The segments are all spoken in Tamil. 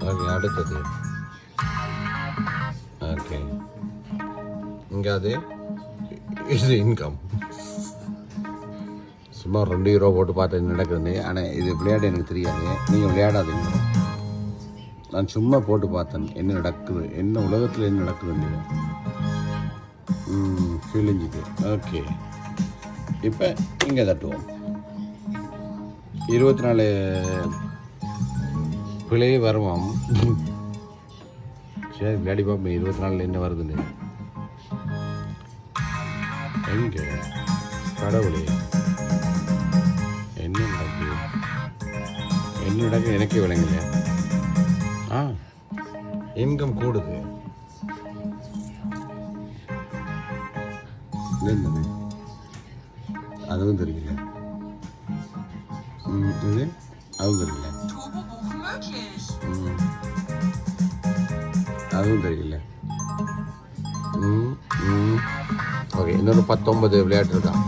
ஓகே அடுத்தது ஓகே இங்கே அது இது இன்கம் சும்மா €2 போட்டு பார்த்து நடக்குது. ஆனால் இது விளையாட எனக்கு தெரியாது, நீங்கள் விளையாடாதீங்க. நான் சும்மா போட்டு பார்த்தேன் என்ன நடக்குது, என்ன உலகத்தில் என்ன நடக்குதுன்னு கிழிஞ்சுது. ஓகே இப்போ இங்கே தட்டுவோம். 24 பிழையே வருவாம். சரி விளையாடி பார்ப்போம் 24 என்ன வருதுன்னு. எங்கே கடவுளே என்ன நடக்குது, என்ன நடக்குது எனக்கே விளங்கலையா. இன்கம் கூடுது. என்னது அதுவும் தெரியல. இது அதுவும் தெரியல. அதுவும் தெரியல. ஓகே இன்னொரு 19 விளையாட்டு இருக்கான்.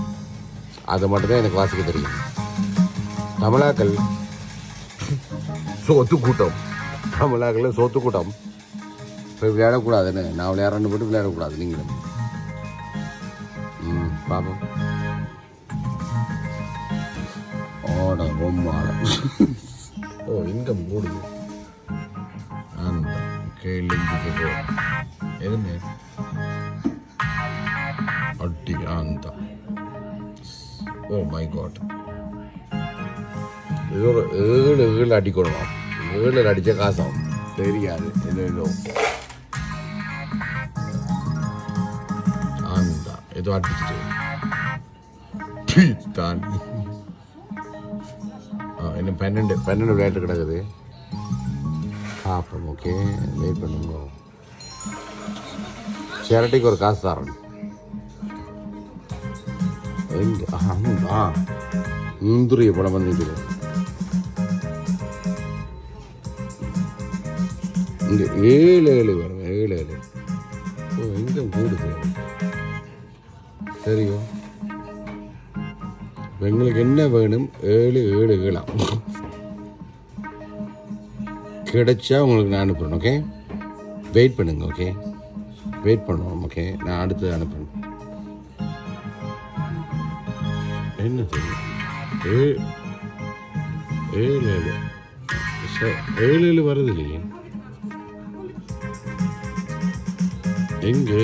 அது மட்டும்தான் எனக்கு வாசிக்க தெரியும். தமிழாக்கள் சோத்து கூட்டம், தமிழாக்கள் சோத்து கூட்டம் போய் விளையாடக்கூடாதுன்னு நான் விளையாடுறேன்னு போட்டு விளையாடக்கூடாது. நீங்களும் பாப்போம். ஓட ரொம்ப ஓ இன்கம் கூடுது. அந்த கேள்விக்கு எதுமே அட்டி அந்த ஓ மை காட் இது ஒரு 7 அடிக்கணும். 7 அடித்த காசாகும் தெரியாது. ஏதோ அந்த ஏதோ அடிச்சுட்டு தான் இன்னும் 12 விளையாட்டு கிடக்குது. பார்ப்போம். ஓகே வெயிட் பண்ணுங்க. சேரட்டிக்கு ஒரு காசு தரேன். எங்கே முந்திரிய படம் வந்துக்குது. இங்கே 7 வரும். 7 ஓ எங்கே கூடுது தெரியும். எங்களுக்கு என்ன வேணும் 7 கிடைச்சா உங்களுக்கு நான் அனுப்புகிறேன். ஓகே வெயிட் பண்ணுங்க. ஓகே வெயிட் பண்ணுவோம். ஓகே நான் அடுத்து அனுப்புகிறேன். என்ன தெரியும் 7 வருது இல்லையே. எங்கே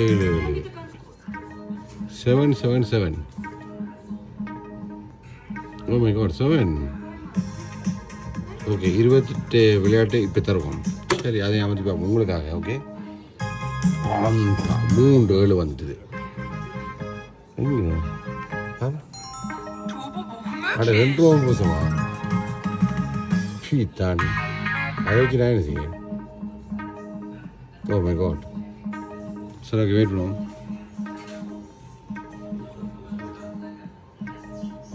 777 ஓ மை காட் 7. ஓகே 28 விளையாட்டு இப்போ தருவோம். சரி அதையும் அமைச்சு பார்ப்போம் உங்களுக்காக. ஓகே 3 7 வந்துட்டுது. எங்க அட ₹2 பூசமா தான் அதை வச்சு நான் என்ன செய்ய. ஓ மை காட் சரி ஓகே வெயிட் பண்ணுவோம்.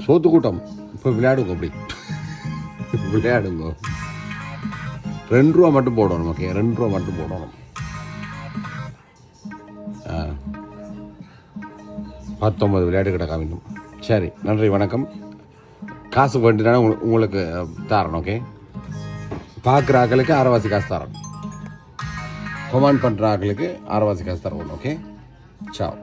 சோத்து கூட்டம் இப்போ விளையாடுங்க. அப்படி விளையாடுங்க. ₹2 மட்டும் போடணும். ஓகே ₹2 மட்டும் போடணும். 19 விளையாட்டு கிடக்கா வேண்டும். சரி நன்றி வணக்கம். காசு வேண்டினா உங்களுக்கு தரணும். ஓகே பார்க்குற ஆக்களுக்கு அரைவாசி காசு தரணும். கமெண்ட் பண்ணுற ஆக்களுக்கு அரைவாசி காசு தரணும். Okay Zhao.